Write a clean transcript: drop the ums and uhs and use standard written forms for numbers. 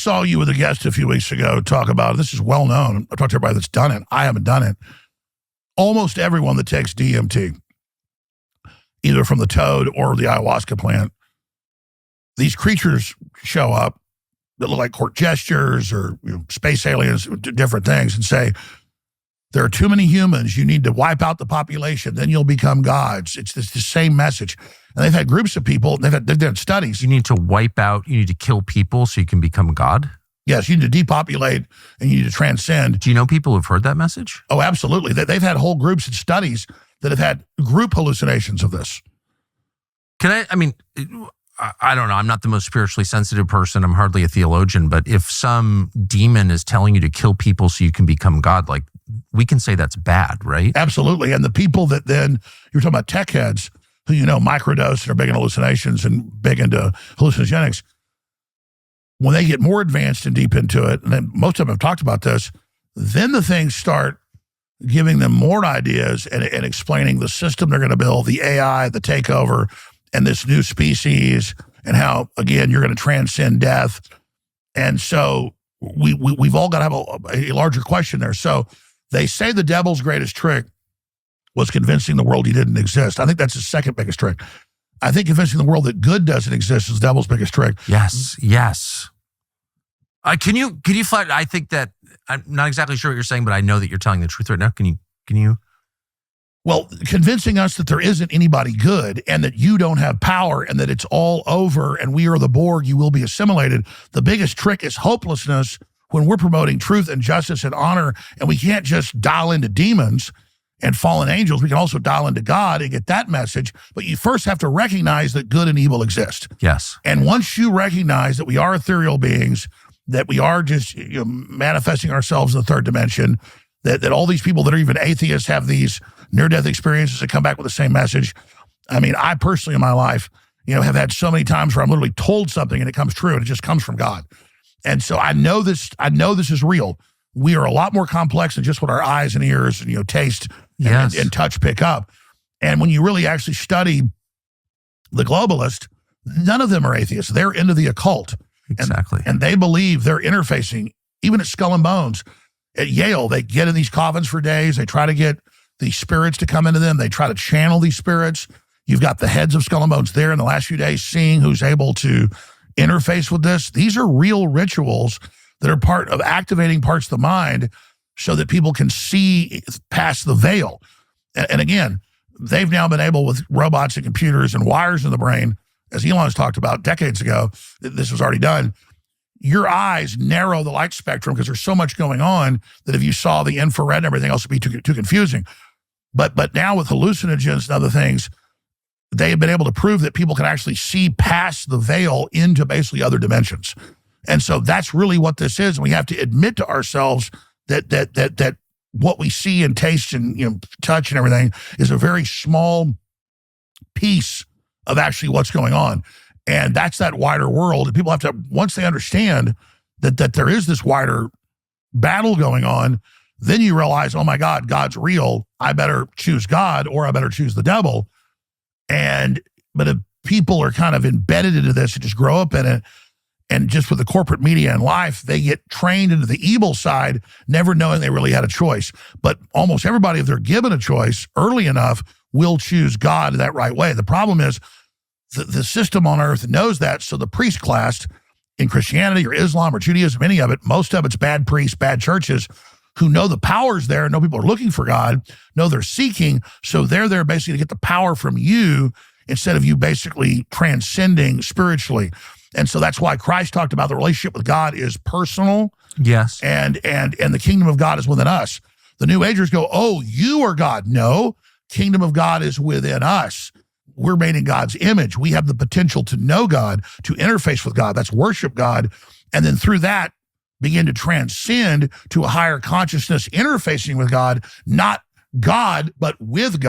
saw you with a guest a few weeks ago talk about, this is well known. I talked to everybody that's done it. I haven't done it. Almost everyone that takes DMT, either from the toad or the ayahuasca plant, these creatures show up that look like court gestures or space aliens, different things, and say, there are too many humans. You need to wipe out the population. Then you'll become gods. It's the same message. And they've had groups of people. They've done studies. You need to wipe out. You need to kill people so you can become God. Yes, you need to depopulate and you need to transcend. Do you know people who've heard that message? Oh, absolutely. They've had whole groups and studies that have had group hallucinations of this. I mean, I don't know. I'm not the most spiritually sensitive person. I'm hardly a theologian. But if some demon is telling you to kill people so you can become God, like, we can say that's bad, right? Absolutely. And the people that then, you're talking about tech heads who, microdose and are big into hallucinations and big into hallucinogenics, when they get more advanced and deep into it, and then most of them have talked about this, then the things start giving them more ideas and explaining the system they're going to build, the AI, the takeover, and this new species, and how, again, you're going to transcend death. And so we've all got to have a larger question there. So they say the devil's greatest trick was convincing the world he didn't exist. I think that's his second biggest trick. I think convincing the world that good doesn't exist is the devil's biggest trick. Yes. Can you flat? I think that I'm not exactly sure what you're saying, but I know that you're telling the truth right now. Can you? Well, convincing us that there isn't anybody good and that you don't have power and that it's all over and we are the Borg, you will be assimilated. The biggest trick is hopelessness when we're promoting truth and justice and honor, and we can't just dial into demons and fallen angels. We can also dial into God and get that message. But you first have to recognize that good and evil exist. Yes. And once you recognize that we are ethereal beings, that we are just manifesting ourselves in the third dimension, that all these people that are even atheists have these near-death experiences that come back with the same message. I mean, I personally in my life, have had so many times where I'm literally told something and it comes true and it just comes from God. And so I know this is real. We are a lot more complex than just what our eyes and ears and taste and touch pick up. And when you really actually study the globalists, none of them are atheists. They're into the occult. Exactly. And they believe they're interfacing, even at Skull and Bones. At Yale, they get in these coffins for days. They try to get these spirits to come into them. They try to channel these spirits. You've got the heads of Skull and Bones there in the last few days seeing who's able to interface with this. These are real rituals that are part of activating parts of the mind so that people can see past the veil. And again, they've now been able, with robots and computers and wires in the brain, as Elon's talked about decades ago, this was already done. Your eyes narrow the light spectrum because there's so much going on that if you saw the infrared and everything else, it would be too confusing. But now with hallucinogens and other things, they have been able to prove that people can actually see past the veil into basically other dimensions. And so that's really what this is. And we have to admit to ourselves that what we see and taste and touch and everything is a very small piece of actually what's going on. And that's that wider world. And people have to, once they understand that there is this wider battle going on, then you realize, oh my God, God's real. I better choose God or I better choose the devil. But if people are kind of embedded into this and just grow up in it, and just with the corporate media and life, they get trained into the evil side, never knowing they really had a choice. But almost everybody, if they're given a choice early enough, will choose God that right way. The problem is the system on earth knows that. So the priest class in Christianity or Islam or Judaism, any of it, most of it's bad priests, bad churches who know the power's there, know people are looking for God, know they're seeking. So they're there basically to get the power from you instead of you basically transcending spiritually. And so that's why Christ talked about the relationship with God is personal. Yes. And the kingdom of God is within us. The New Agers go, oh, you are God. No, kingdom of God is within us. We're made in God's image. We have the potential to know God, to interface with God. That's worship God. And then through that, begin to transcend to a higher consciousness, interfacing with God, not God, but with God.